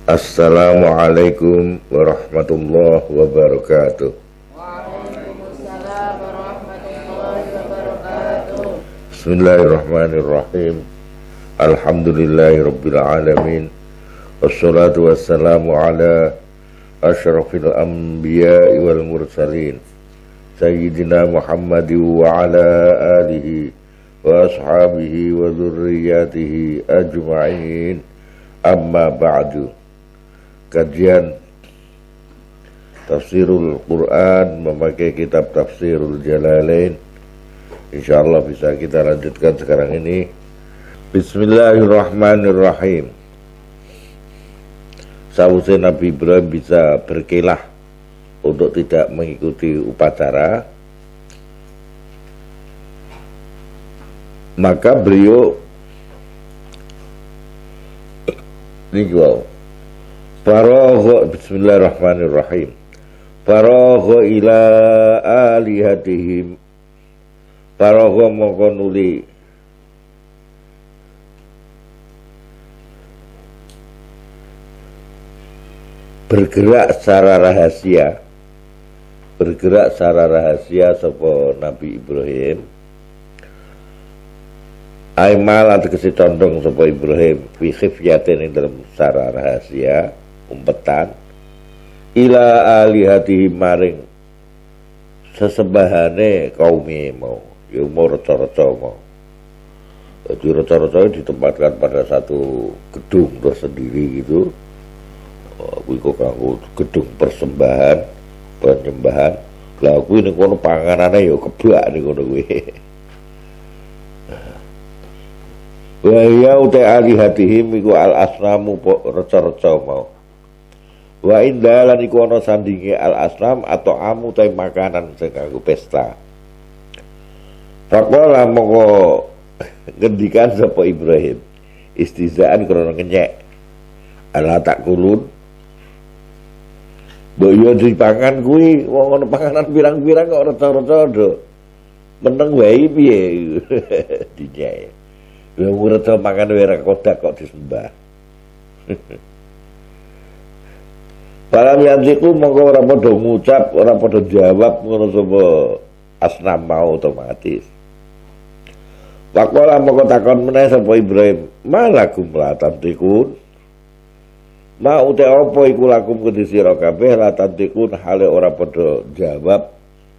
Assalamualaikum warahmatullahi wabarakatuh. Waalaikumsalam warahmatullahi wabarakatuh. Bismillahirrahmanirrahim. Alhamdulillahirabbil alamin. Wassalatu wassalamu ala asyrafil anbiya'i wal mursalin Sayyidina Muhammadin wa ala alihi wa ashabihi wa dzurriyyatihi ajma'in. Amma ba'du. Kajian Tafsirul Quran memakai kitab Tafsirul Jalalain, insyaallah bisa kita lanjutkan sekarang ini. Bismillahirrahmanirrahim. Sausai Nabi Ibrahim bisa berkelah untuk tidak mengikuti upacara, maka beliau Faragha, bismillahirrahmanirrahim. Faragha ila alihatihim. Faragha mongko nuli bergerak secara rahasia sapa Nabi Ibrahim. Aimal atau kesi condong sapa Ibrahim fi khifyatin ing dalam secara rahasia umpetan ila alihatihi maring sesembahane kaumi mau, ya mau reca-reca mau. Jadi reca-reca ditempatkan pada satu gedung tersendiri gitu. Kuwi kok kanggo gedung persembahan, penyembahan. Lah kuwi ning kono panganane ya keblak ning kono kuwi. Wa ya uta alihatihim iku al asnamu reca-reca mau. Wa indalan iku ana sandinge al asnam atau amu ta makanan sing kanggo pesta. Faqala mongko ngendikan sapa Ibrahim istizaan krana ngenyek. Ala takulun. Mbok yo dipangan kuwi wong ana panganan pirang-pirang kok reca-reca do. Meneng wae piye dinyek. Lha urut makan wira kodak kok disembah. Para yantiku mongko ora padha ngucap, ora padha jawab ngono sapa asnam mau otomatis. Pakola mongko takon meneh sapa Ibrahim, "Malakum la tantikun?" Ma uta apa iku lakum kedhi sira kabeh la tantikun hale ora padha jawab,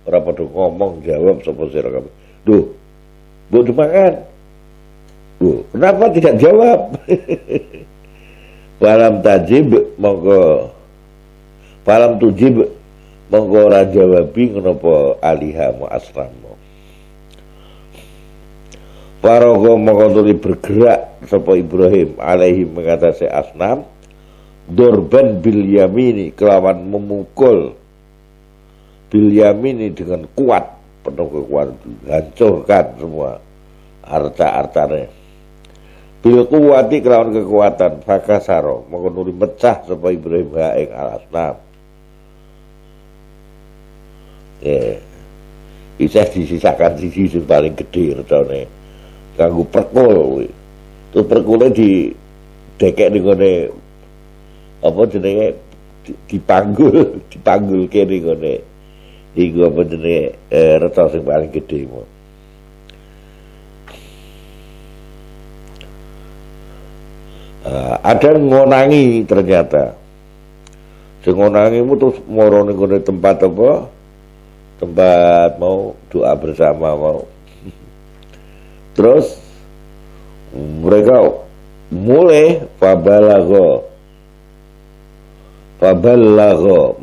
ora padha ngomong jawab sapa sira kabeh. Duh, mbok dimakan. Duh, kenapa tidak jawab? Falam tujib monggo ora jawabi kenapa alihamu asramu. Paraga monggo tuli bergerak sapa Ibrahim alaihi mengatasi asnam dorban bil yamini kelawan memukul bil yamini dengan kuat, penuh kekuatan, hancurkan semua harta-hartanya. Bil kuwati kelawan kekuatan fakasaro mongko nuli mecah sapa Ibrahim ha ing al-asnam. Isih disisakan sisi sing paling gedhe recane kanggo perkul. Terus perkule di dekek ning ngene apa jenenge dipanggul kene ngene. Iku apa jenenge reca sing paling gedhe. Ada ngonangi ternyata. Sing ngonangimu terus moro ning tempat apa? Tempat mau doa bersama mau. Terus mereka mulai fabalago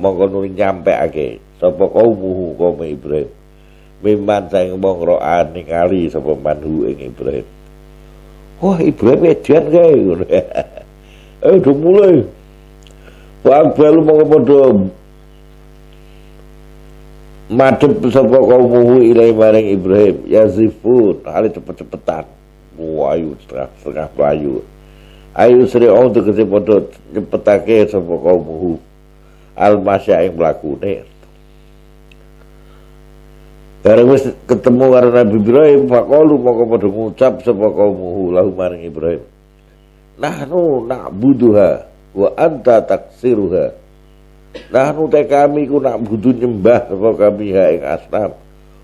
mongko nuli nyampeake sapa kaum Ibrahim. Miman sang wong ro'an ningali sapa manhu ing Ibrahim. Wah, Ibrahim edian kae ngono. Udah mulai. Wah, balu mau padha madhep sapa kaum ilai maring Ibrahim yazifun hale cepet-cepetan. Wah, ayu setengah playu. Ayu sri untuk kese padha nyepetake sapa kaum al-masya ing mlakune. Bareng wis ketemu karo Nabi Ibrahim, faqalu moko padha ngucap sapa kaum lahu maring Ibrahim. Nahnu na'buduha wa anta taksiruha. Nah te kami ku nak butuh nyembah sapa kami ha ing asnam.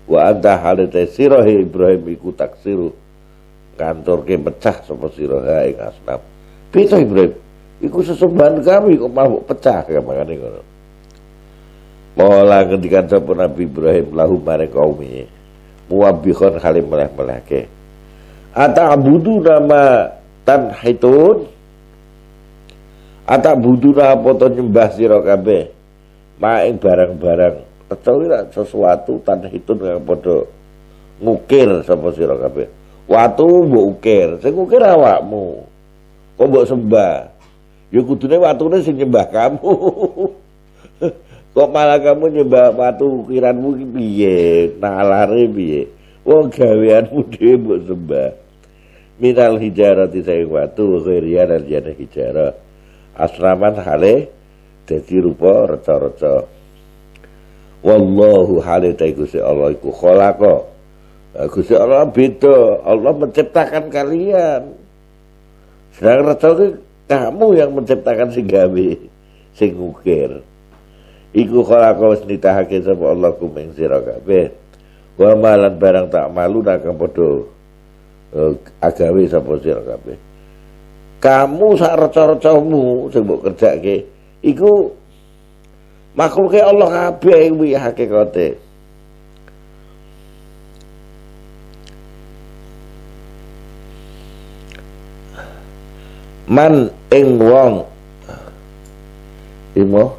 Wa anta halate sira Ibrahim iku taksiru kantorke pecah sapa sira ha ing asnam. Pito Ibrahim, iku sesembahan kami kok malah pecah kamane ngono. Mula ketika sapa Nabi Ibrahim lahu mare kaumi muwabbihon halim meleh-melehke. Ata'budu nama tanhitun. Ata'budu apa to nyembah sira kabeh. Maing barang-barang kecuali sesuatu tanhitun kang padha ngukir sapa sira kabeh. Watu mbok ukir, sing ngukir awakmu. Kok mbok sembah? Ya kudune watune sing nyembah kamu. Kok malah kamu nyembah watu ukiranmu ki piye? Nalare piye? Wong gaweanmu dhewe mbok sembah. Minal hijarati saing watu ghirian aljana hijarah. Asraman hale dadi rupa reca-reca. Wallahu hale ta Gusti Allah iku khalaqa. Gusti Allah beda, Allah menciptakan kalian. Sedang reca itu kamu yang menciptakan sing gawe, sing ngukir. Iku khalaqa wis nitahake sapa Allah kumeng sira kabeh. Wa malan barang tak malu nak padha agawe sapa sira kabeh. Kamu sak reca-recamu sing mbok kerjake iku makhluke Allah kabeh kuwi hakikate. Man ing wong imo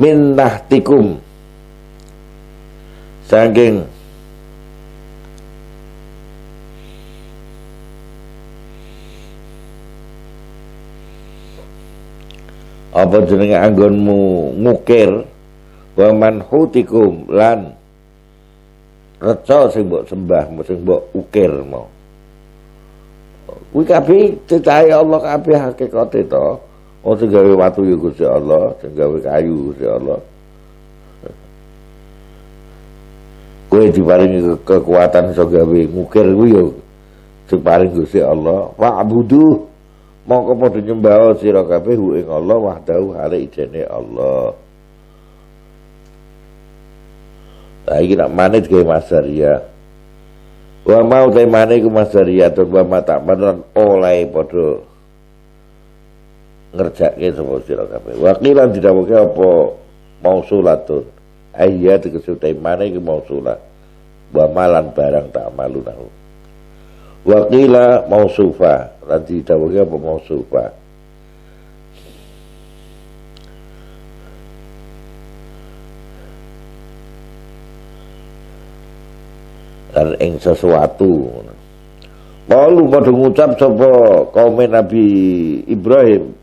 min nahtikum saking apa jenenge anggonmu ngukir wa manhutikum lan reca sing mbok sembah sing mbok ukir mau kuwi kabeh cetahe Allah kabeh hakikate to. Oh sing gawe watu ya Gusti Allah, sing gawe kayu Gusti Allah. Kowe diparingi kekuatan iso gawe ngukir kuwi ya diparing Gusti Allah. Wa'budu mongko padha nyembah sira kabeh ing Allah wahdahu hale ijene Allah. Lah iki nak manit gawe masaria. Wa mau te manit ku masaria to wa mata manan oleh padha ngerjake sapa sira kabeh. Wakilan didhawuhke apa mausulatun. Ayya tegese te manit ku mausulah. Wa malan barang tak malu nahu. Wakila mausufa lan didhawuhke apa mausufa. Dan ing sesuatu malu padha ngucap sapa kaum Nabi Ibrahim.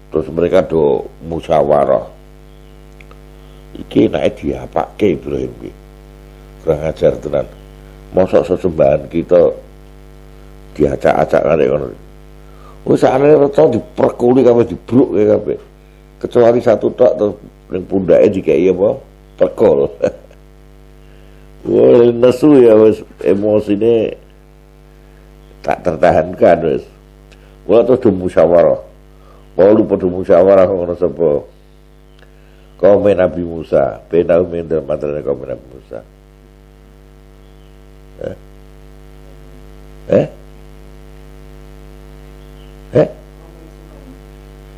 Terus mereka do musyawarah. Iki nek diapake Ibrahim iki. Kurang ajar tenan. Mosok sesembahan kita diacak-acak arek ngono. Wis sakjane reca diperkuli kabeh dibruk kabeh. Kecuali satu tok terus ning pundake dikeki apa? Perkul. Wah, nesu ya wis emosine tak tertahankan wis. Wah terus musyawarah. Walu padha musyawarah ngono sapa? Kaum Nabi Musa, benau mendel mantrane kaum Nabi Musa.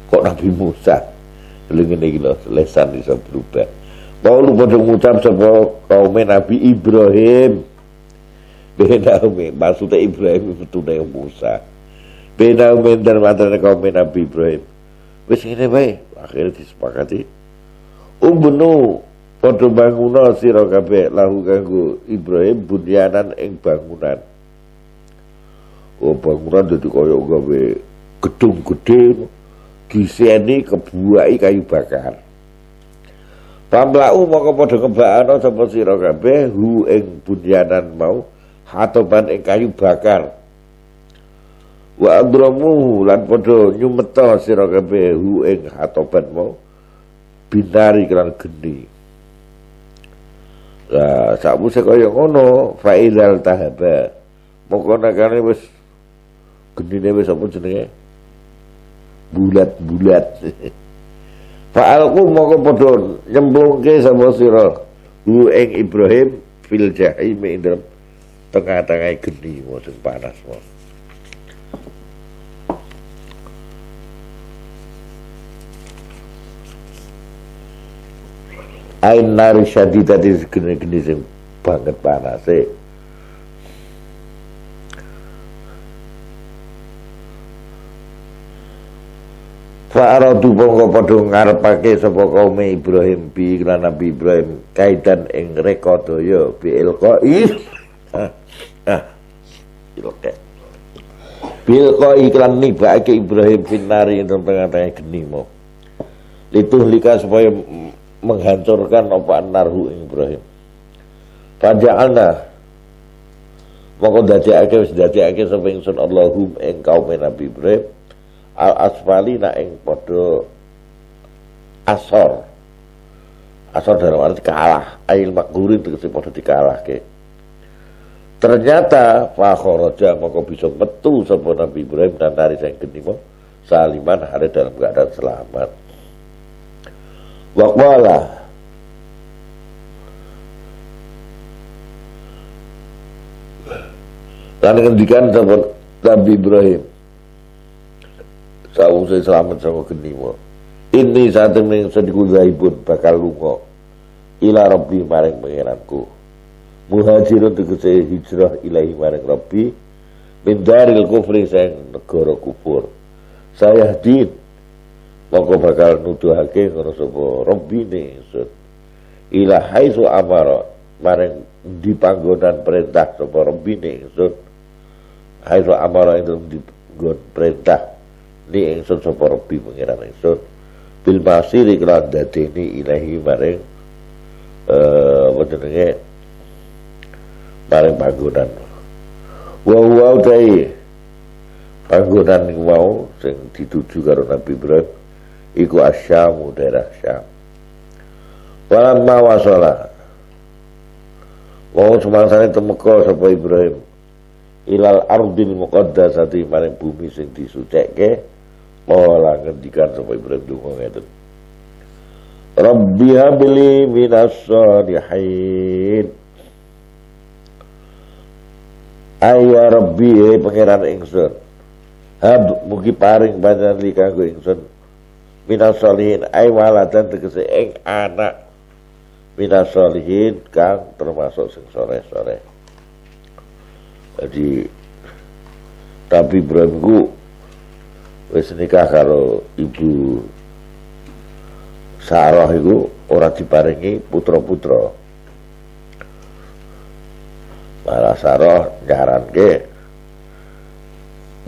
Kok Nabi Musa? Ngene iki lho, lesan iso berubah. Mau lu padha ngucap sapa kaum Nabi Ibrahim. Benau maksudnya Ibrahim betune Musa. Benau mendel mantrane kaum Nabi Ibrahim. Wis ngene wae, akhire disepakati. Umbenu padha bangunan sira kabeh lahu kanggo Ibrahim bunyanan ing bangunan. Oh bangunan dadi kaya gawe gedung gedhe diseni kebuaki kayu bakar. Pamlau mongko padha kebakana sapa sira kabeh hu ing bunyanan mau hatoban ing kayu bakar. Wa adramu lan padha nyumeta sira kabeh hu ing hatoban mau binari kelan geni. Lah sakwise kaya ngono faizal tahaba moko nakane wis genine wis apa jenenge bulat-bulat. Fa'alku moko padha nyemplungke sapa sira hu ing Ibrahim fil jahim ing dalem tengah-tengah geni sing panas wae. Ain nari syadidati geni-geni sing banget panase. Fa'aradu mongko padha ngarepake sapa kaum Ibrahim bi lan Nabi Ibrahim kaitan ing rekodaya bi ilqai ilqa bilqa iklan nibake Ibrahim finari ing tengah-tengah geni mo lituhlika supaya menghancurkan apa narhu ing Ibrahim. Faja'alna mongko dadekake sapa ingsun Allahum ing kaum Nabi Ibrahim al asfali na ing padha asor dalam arti kalah ail makgurin tegese padha dikalahke. Ternyata fa kharaja mongko bisa metu sapa Nabi Ibrahim dan dari sing geni saliman hari dalam keadaan selamat. Waqala lan ngendikan sapa Nabi Ibrahim sausé selamat sama geni mo. Ini saat ini sediku zaibun bakal lunga ila rabbi maring pangeranku. Muhajirun tegese hijrah ilahi maring rabbi min daril kufri sang negara kufur. Saya din maka bakal nuduhake ngono sapa rabbine ingsun ila haitsu amara maring di panggonan perintah sapa rabbine ingsun haitsu amara ing nggon perintah ni ingsun sapa rabbi pangeran ingsun bil masiri kelan dadeni ilahi maring apa jenenge maring panggonan wa utai panggonan niku mau sing dituju karo Nabi Ibrahim iku Asyamu daerah Syam. Walamma wasala wa semangsane temeka sapa Ibrahim ilal ardil muqaddasati maring bumi sing disucike ora ngendikan sapa Ibrahim donga ngeten. Rabbi habli minas shalihin. Aya Rabbi pangeran ingsun. Hab mugi paring panjenengan kanggo ingsun minas shalihin ay waladan tegese ing anak minas shalihin kang termasuk sing sore-sore. Jadi Nabi Ibrahim ku wis nikah karo ibu Sarah iku ora diparingi putra-putra. Malah Sarah nyaranke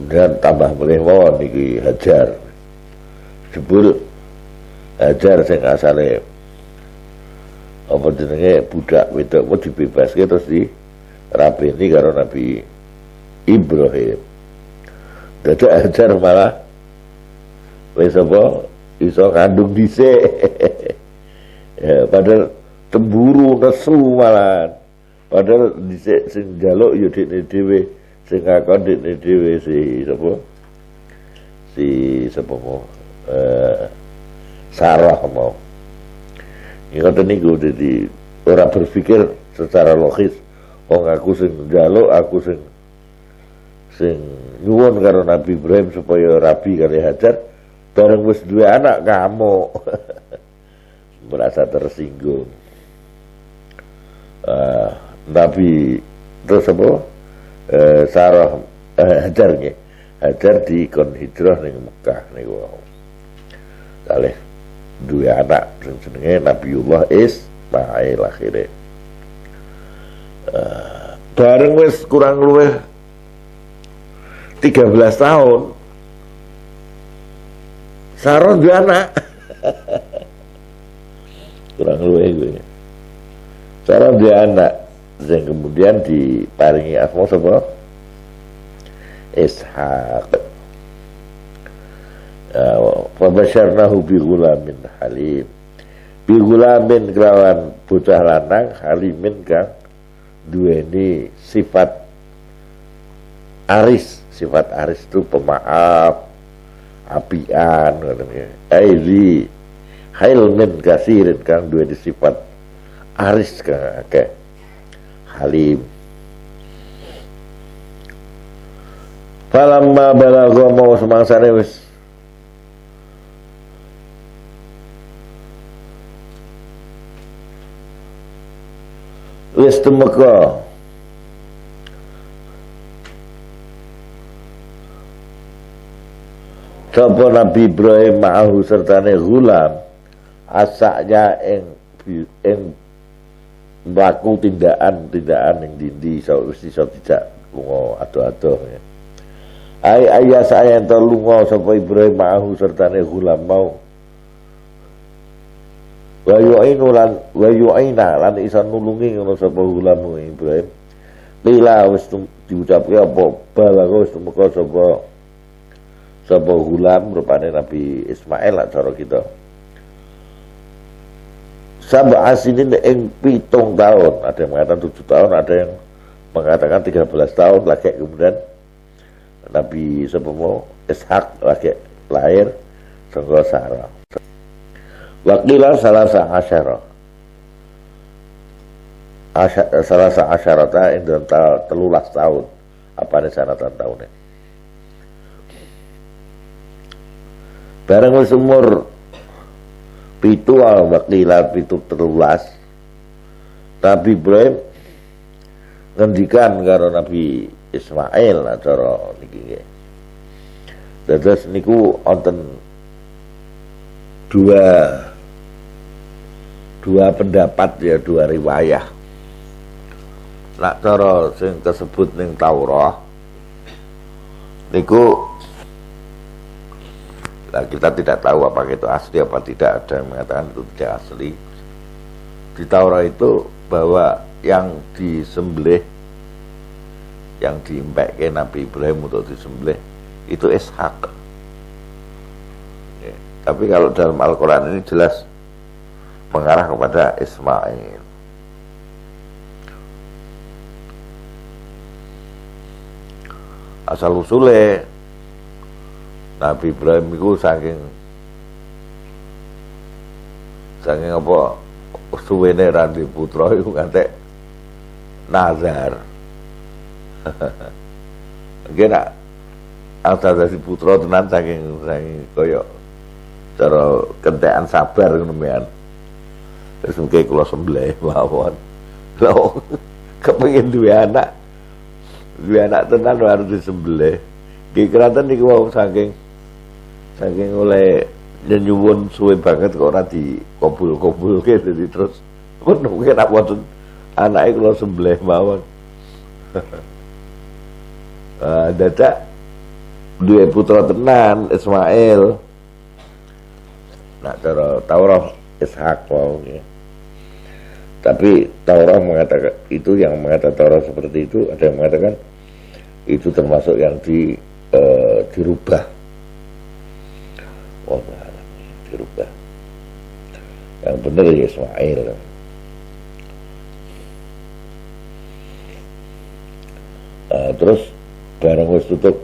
dan tambah mulih mawon iki Hajar. Jebul Hajar sing asale apa jenenge budak wedok mau dibebaske terus dirapeni karo Nabi Ibrahim. Dadak Hajar malah wis apa iso kandung dhisik. Ya, padahal temburu nesu malah. Padahal dhisik sing njaluk ya dekne dhewe, sing ngakon dekne dhewe si sapa mau Sarah mau. Ngoten niku dadi ora berpikir secara logis. Wong aku sing njaluk, aku sing nyuwun karo Nabi Ibrahim supaya rabi kali Hajar, bareng wis duwe anak kamu. Merasa tersinggung. Nabi terus apa? Sarah Hajar nggih. Hajar dikon hijrah ning Mekah niku. Kalih duwe anak sing jenenge Nabiullah Ismail akhire. Bareng wis kurang luwih 13 tahun Sarah duwe anak. Kurang luwih kuwi. Sarah duwe anak sing kemudian diparingi asma sapa? Ishaq. Fabasyarnahu bi ghulamin halim. Bi ghulamin kelawan bocah lanang halimin kang duweni sifat Aris, sifat aris itu pemaaf, apian, aizi, hailmin kasirin kang dua sifat aris kang akeh, halim. Falamma balagha mau semangsane wis temeka sapa Nabi Ibrahim ma'ahu sertane gulam asaknya ing mlaku tindakan ing dindi iso tidak lunga ado-ado ya. Ayah saya ento lunga sapa Ibrahim ma'ahu sertane gulam mau wa yu'ina lan iso nulungi ngono sapa gulam Ibrahim lila wis diucapke apa balago wis temeka sapa gulam rupane Nabi Ismail lah cara kita sab'a sinin ing 7 tahun, ada yang mengatakan 7 tahun, ada yang mengatakan 13 tahun lagi kemudian Nabi sebelum Ishak lagi lahir sangka Sarah. Wakila salasa asyarata ing 13 tahun apa ini sanatan tahunnya. Bareng wis umur 7 wakila 13 Nabi Ibrahim ngendikan karo Nabi Ismail acara niki nggih. Dados niku wonten dua pendapat ya, dua riwayah. Nak cara sing tersebut ning Taurat niku nah, kita tidak tahu apakah itu asli apa tidak, ada yang mengatakan itu tidak asli. Di Taurat itu bahwa yang disembelih, yang diimpekkan Nabi Ibrahim untuk disembelih itu Ishak. Ya, tapi kalau dalam Al-Quran ini jelas mengarah kepada Ismail. Asal usulnya Nabi Ibrahim itu saking apa suwene randi putra itu ngantek nazar. Nggih nak asal dadi putra tenan saking kaya cara kentekan sabar ngono men. Wis mengke kula sembelih mawon. Lho kepengin duwe anak tenan harus disembelih. Nggih kraten niku wau saking oleh nyuwun suwe banget kok ora dikabul-kabulke dadi terus pun mungkin nak wonten anake kula sembelih mawon. Dadak duwe putra tenan Ismail. Nak cara Taurat Ishak wae. Ya. Tapi Taurat mengatakan itu, yang mengatakan Taurat seperti itu, ada yang mengatakan itu termasuk yang dirubah. Oh, dirubah. Yang benar ya Ismail. Terus bareng wis tutup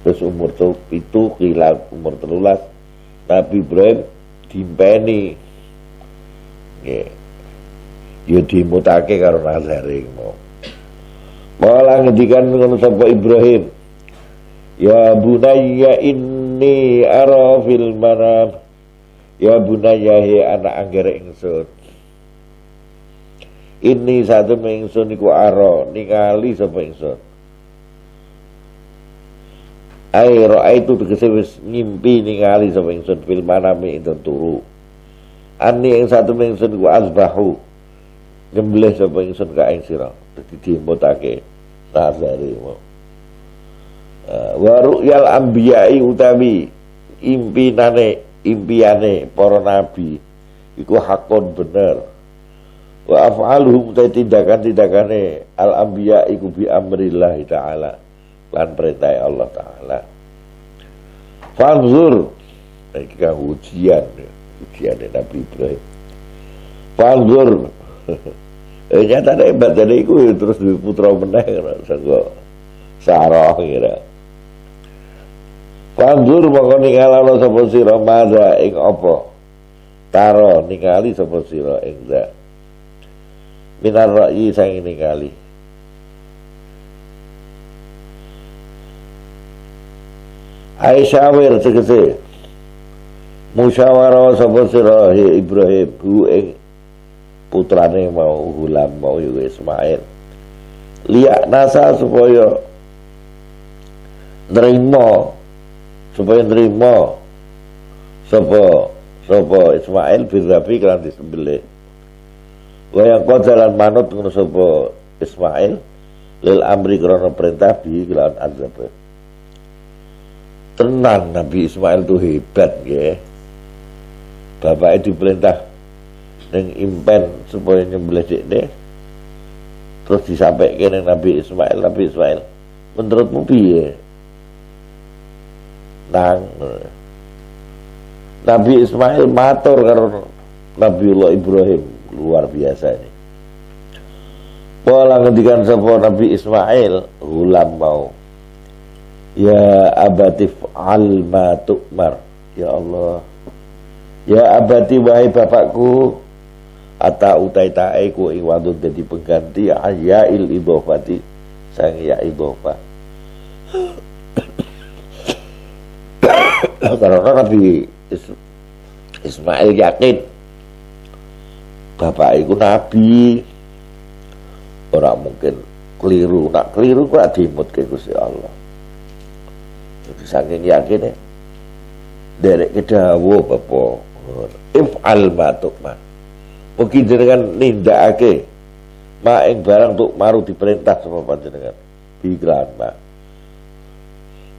terus umur itu kila umur 13 Nabi Ibrahim dimpeni nggih ya dimutake karo nazare mau malah ngendikan ngono sapa Ibrahim ya bunayya inni ara fil manam ya bunayya he anak anggere ingsun ini satu ingsun iku ara ningali sapa ingsun ai raaitu tegese wis ngimpi ningali sapa ingsun fil manami ing turu ani ing satu ingsun iku azbahu nyembelih sapa ingsun ka ing sira dadi dimutake nazare mau wa ru'yal anbiya'i utawi impiane para nabi iku hakon bener wa af'aluhum tindakan-tindakane al anbiya iku bi amrillah taala lan perintah Allah taala fanzur iki kan ujian Nabi Ibrahim fanzur nyatane badane iku terus duwe putra meneh saka Sarah kira. Pandur mongko ningalana sapa sira madha ing apa? Taro ningali sapa sira ing za. Minar ra'yi sang ningali. Aisyawir tegese musyawarah sapa sira Ibrahim hu ing putrane mau Hulam mau Ismail. Liak nasa supaya nerima sapa Ismail birabi kan disembelih. Wa yang jalan manut ngono sapa Ismail lil amri krana perintah bi kelawan azab. Tenan Nabi Ismail tuh hebat nggih. Bapaknya diperintah ning impen supaya nyembelih dekne. Terus disampaikan Nabi Ismail menurutmu piye? Nabi Ismail matur karo Nabiullah Ibrahim, luar biasa ini. Pola ngendikan sapa Nabi Ismail Hulam mau, ya abatif al ma tu'mar. Ya Allah, ya abati wahai bapakku, ata utai ta'iku iwadun jadi pengganti ayail idhofati sang ya idhofah. Karena Nabi Ismail yakin bapak itu nabi, orang mungkin keliru, nak keliru kok dimut ke Gusti Allah. Jadi saking yakin derek kedawo bapak if'al ma tu'mar. Mungkin dengan nindakake ma ing barang tuk maru diperintah sama panjenengan biklan ma.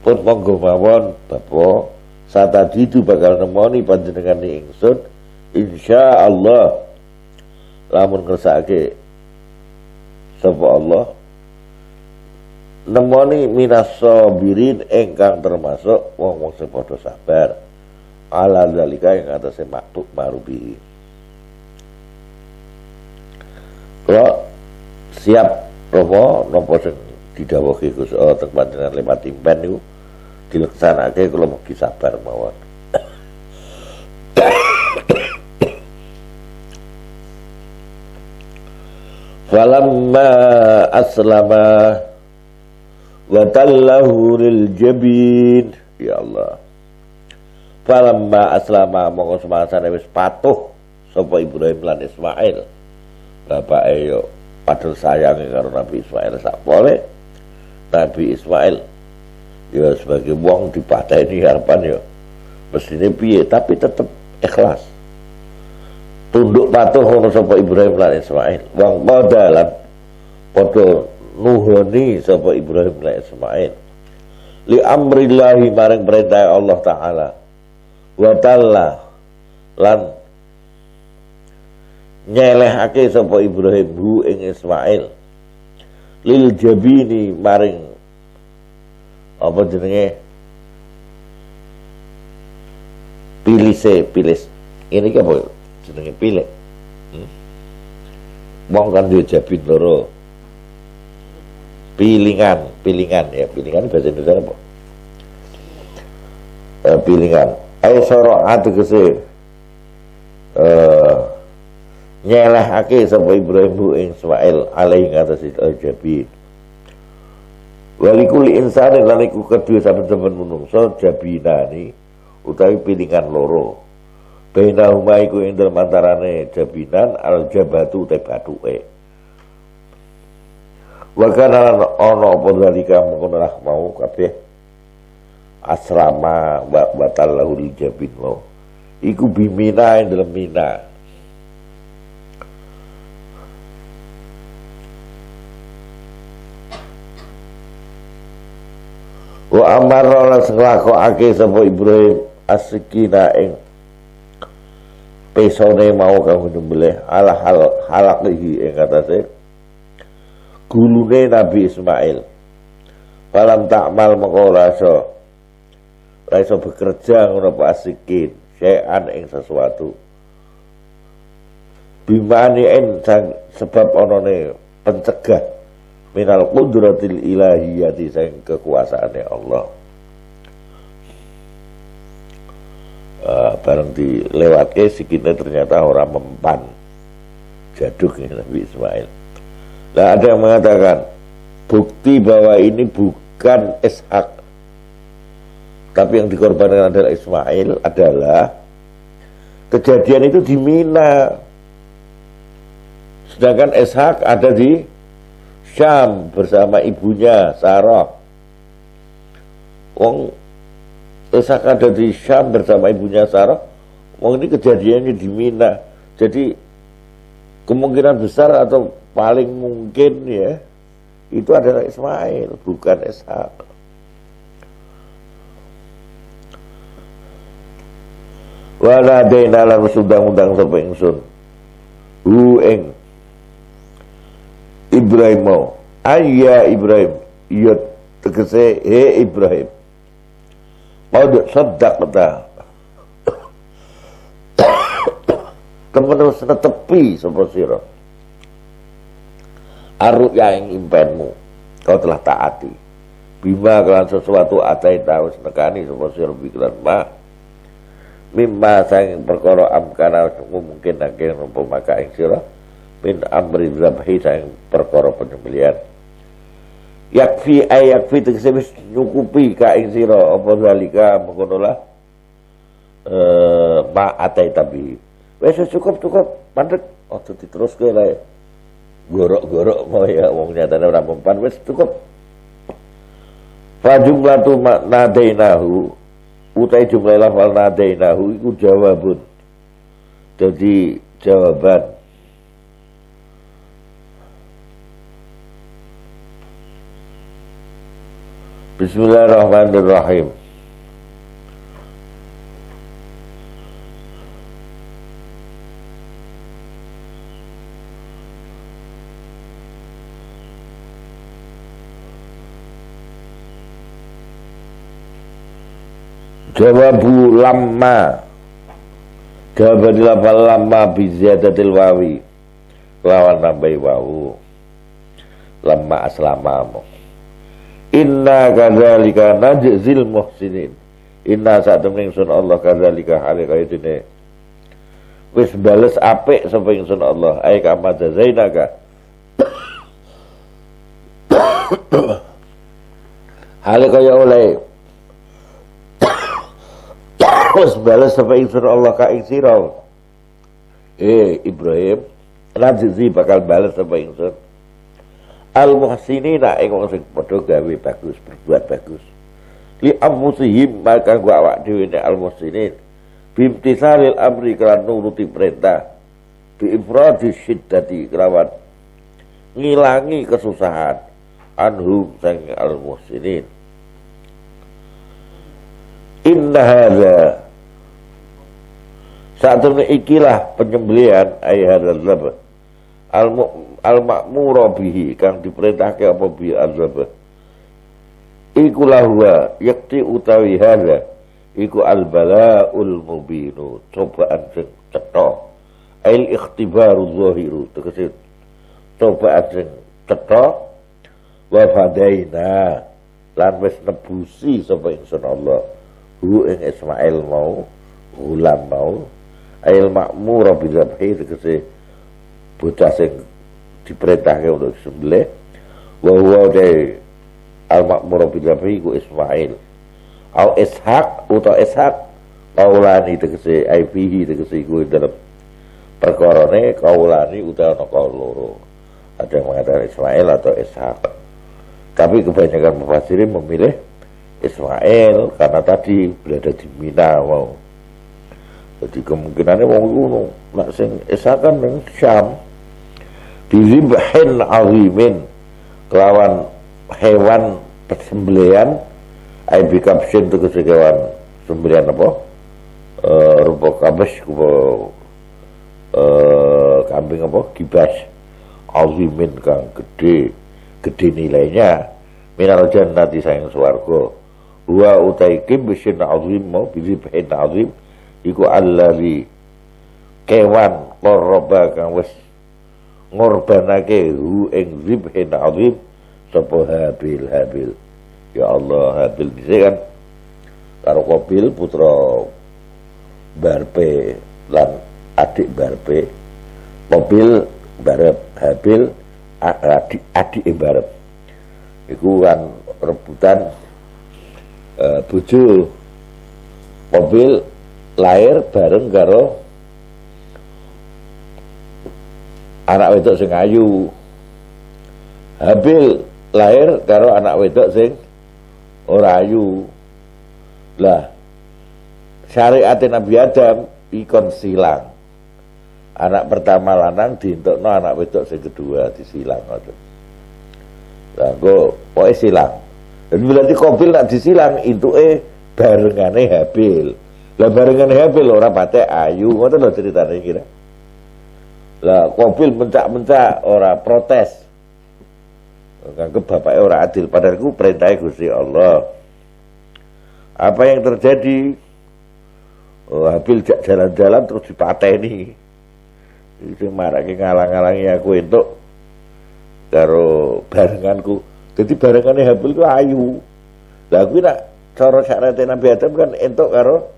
Pun monggo mawon bapak saat itu bakal nemoni panjenengan ni ingsun insyaallah lamun ngersake sapa Allah nemoni minas sabirin ingkang termasuk wong-wong sing padha sabar ala zalika ing atase maktub marubi. Kalau siap napa sing didhawuhi Gusti Allah teng panjenengan lewat impen niku dileksanake kula mugi sabar mawon. Falamma aslama wa tallahu lil jabin. Ya Allah. Falamma aslama mongko semasane wis patuh sapa Ibrahim lan Ismail. Bapake yo padha sayange karo Nabi Ismail sak pole. Nabi Ismail ya sebagai wong dipateni harapan ya mestine piye tapi tetep ikhlas tunduk patuh ngono sapa Ibrahim lan Ismail wong padha nuhoni sapa Ibrahim lan Ismail li amrillahi maring perintah Allah taala wa ta'ala lan nyelehake sapa Ibrahim hu ing Ismail lil jabini maring apa jenenge pilis ini apa jenenge pilih wong kan duwe jabin loro pilingan bahasa Indonesia apa pilingan ayo soro'at tegese nyelehake sapa Ibrahim ing Ismail alaihi ngatasi jabin walikul insani lan iku kedue saben-saben menungso jabinani utawi pilingan loro bainahuma iku ing dalem antarane jabinan al jabatu te bathuke wa kana ana apa dalika mengkono mau kabeh asrama wa batallahu lil jabin mau iku bimina ing dalem mina. Wa amara lan nglakokake sapa Ibrahim asikina ing pesone mau kang nyembelih ala halakihi ing atase gulune Nabi Ismail. Falam takmal mengko ora iso bekerja ngono apa asikin syai'an ing sesuatu. Bimani en sebab onone pencegah minal qudratil ilahiyati sang kekuasaane Allah. Bareng dilewatke sikine ternyata orang mempan jaduk Nabi Ismail. Nah, ada yang mengatakan bukti bahwa ini bukan Ishak, tapi yang dikorbankan adalah Ismail adalah kejadian itu di Mina, sedangkan Ishak ada di Syam bersama ibunya Sarah. Ishak ada di Syam bersama ibunya Sarah. Ini kejadiannya di Mina. Jadi kemungkinan besar atau paling mungkin ya itu adalah Ismail, bukan Ishak. Wa nadaina lan undang-undang sapa ingsun hu ing Ibrahim mau ayya Ibrahim ya tegese he Ibrahim qad saddaqta temen netepi sapa sira arut yang impenmu kau telah taati bima kelan sesuatu atai tahu nekani sapa sira pikiran mimma sang perkara amkana mungkin nangke napa maka ing sira min amri zabhi sang perkara penyembelihan yakfi ayakfi tegese wis nyukupi ka ing sira apa zalika mengkono lah ma atai tabi wis cukup pandhet ojo diteruske lae gorok-gorok mau ya wong nyatane ora mempan wis cukup fa jumlatu nadainahu utai jumlah lafal nadainahu iku jawabun jadi jawaban Bismillahirrahmanirrahim. Jawabu lamma jawaban lafal lamma biziyadatil wawi lawan nambahi wawu lamma aslamamu inna kadzalika najzil muhsinin inna sak temne ingsun Allah kadzalika hale kaya dene wis bales apik sapa ingsun Allah ai kama jazainaka hale kaya oleh wis bales sapa ingsun Allah ka ing sira Ibrahim najzi bakal bales sapa ingsun al muhsinina ing wong sing padha gawe bagus berbuat bagus li anfusihim maka gua awak dhewe nek al muhsinin bimtisalil amri kelan nuruti perintah bi ifradi syiddati kelawan ngilangi kesusahan anhum sang al muhsinin inna hadza saat ini ikilah penyembelihan ayat al-zabah al-ma'mura bihi kang diperintahke apa bi al-zabah iku lahwa yakti utawi hadza iku al-bala'ul mubinu cobaan sing cetha ail ikhtibaru zahiru tegese cobaan sing cetha wa fadaina lan wis nebusi sapa ingsun Allah hu ing Ismail mau ulam mau ail makmur bizabhi tegese bocah sing diperintahke untuk sembelih wa huwa al makmur bizabhi ku Ismail au Ishak utawa Ishak kaulani tegese aibihi tegese iku dalam perkarane kaulani utawa ana kaul loro ada yang mengatakan Ismail atau Ishak tapi kebanyakan mufassirin memilih Ismail karena tadi berada di Mina mau. Jadi kemungkinannya wong iku nek sing Ishak kan ning Syam dizibhin azimin kelawan hewan persembelihan ai bikapsin itu kewan sembelihan apa rupa kabes kambing apa kibas azimin kang gede nilainya minal jannati sayang swarga wa utai kibsin azim mau bizibhin azim iku allazi kewan qarraba kang wis ngorbanake hu ing zibhin azim sapa Habil. Ya Allah, Habil dhisik kan karo Qabil putra Barpe lan adik Barpe. Qabil barep, Habil adik barep. Iku kan rebutan bojo. Qabil lahir bareng karo anak wedok sing ayu. Habil lahir karo anak wedok sing ora ayu. Lah syariat Nabi Adam ikon silang. Anak pertama lanang dientukno anak wedok sing kedua disilang ngoten. Lah kok pokoke silang. Dan berarti Qabil nak disilang intuke barengane Habil. Lah barengane Habil ora patek ayu, ngoten lho ceritane kira. Lah Qabil mencak-mencak ora protes. Nganggep bapake ora adil, padahal iku perintah Gusti Allah. Apa yang terjadi? Habil jalan-jalan terus dipateni. Itu marake ngalang-alangi aku entuk karo barenganku. Jadi barengane Habil ku ayu. Lah kuwi nak cara syariat Nabi Adam kan entuk karo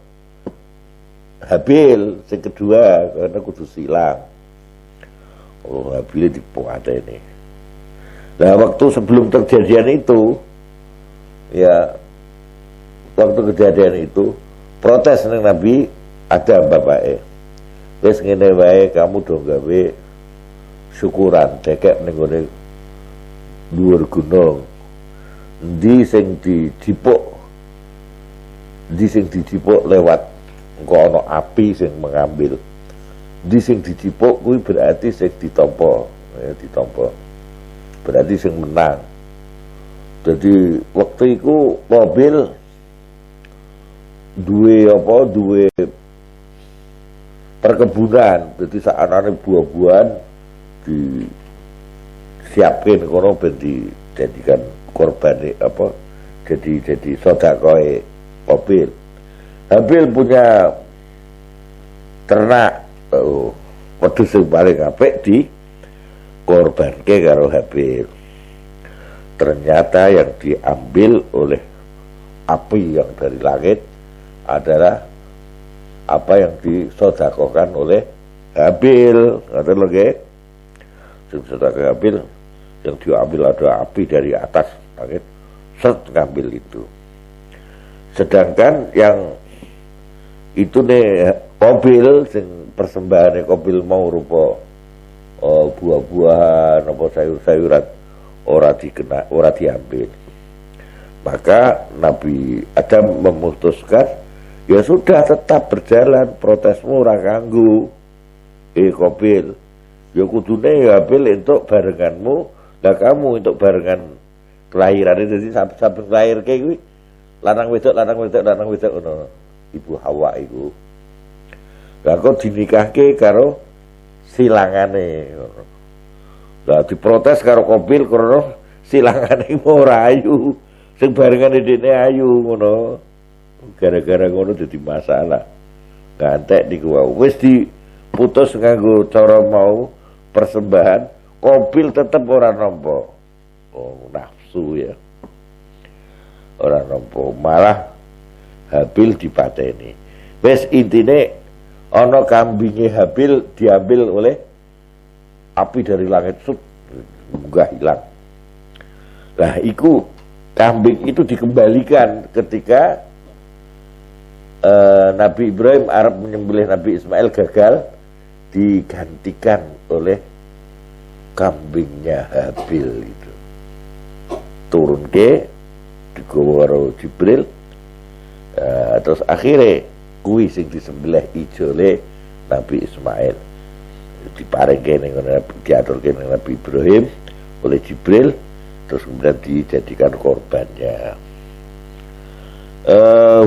Habil sing kedua karena kudu silang. Habil dipateni. Nah waktu sebelum kejadian itu, ya waktu kejadian itu protes nang Nabi Adam bapake. Wis ngene wae kamu do gawe syukuran dekek ning gone dhuwur gunung. Endi sing dicipuk lewat engko ana api sing mengambil. Endi sing dicipuk kuwi berarti sing ditampa, ya ditampa. Berarti sing menang. Jadi waktu itu mobil duwe perkebunan, jadi saanane buah-buahan disiapin kono ben dijadikan korban jadi sedekah mobil. Habil punya ternak wedhus sing paling apik di korbanke karo Habil. Ternyata yang diambil oleh api yang dari langit adalah apa yang disedekahkan oleh Habil. Ngoten lho nggih. Sing sedekah Habil yang diambil ada api dari atas langit, ngambil itu. Sedangkan yang itu nih Qabil sing persembahannya Qabil mau rupa buah-buahan apa sayur-sayuran ora diambil. Maka Nabi Adam memutuskan ya sudah tetap berjalan, protesmu ora ganggu. Qabil ya kudune ya Habil entuk barenganmu, lah kamu entuk barengan kelahiran itu. Jadi sampai lahir kayak kuwi lanang wedok ngono. Ibu Hawa iku. Lah kok dinikahke karo silangane ngono. Lah diprotes karo Qabil karena silangane ora ayu, sing barengane dekne ayu ngono. Gara-gara ngono dadi masalah. Gantek niku wae. Wis diputus nganggo cara mau persembahan, Qabil tetep ora nampa. Nafsu ya. Ora nampa, malah Habil dipateni. Wis intine ana kambinge Habil diambil oleh api dari langit, munggah hilang. Nah, iku kambing itu dikembalikan ketika Nabi Ibrahim arep menyembelih Nabi Ismail gagal, digantikan oleh kambingnya Habil itu. Turun ke digawa karo Jibril, terus akhirnya kuwi sing disembelih ijole Nabi Ismail diparingke ning diaturke ning Nabi Ibrahim oleh Jibril, terus kemudian dijadikan korbannya.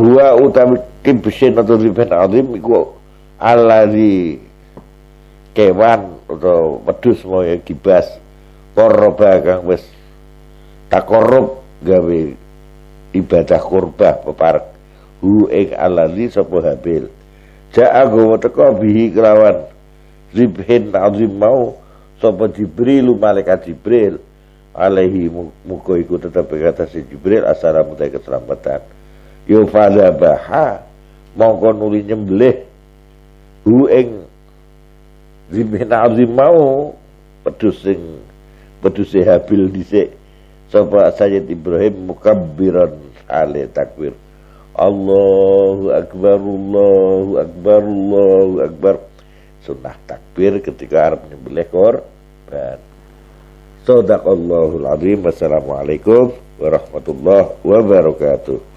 Huwa utawi kibsin atau riben azim iku alladzi kewan atau wedhus moyo gibas korba kang wis takorup gawe ibadah kurbah peparek hu ing alladzi sapa Habil ja'a gowo teka bihi kelawan ribhin azim mau sapa Jibril malaikat Jibril alaihi muga iku tetep kata si Jibril assalamu ta keselamatan. Yo fadzabaha mongko nuli nyembelih hu ing Zibin azim mau peduse Habil dhisik sapa Sayyid Ibrahim mukabbiran ale takbir Allahu akbar Allahu akbar Allahu akbar. Sunnah takbir ketika arep nyembelih korban. Shadaqallahul azim. Wassalamualaikum warahmatullahi wabarakatuh.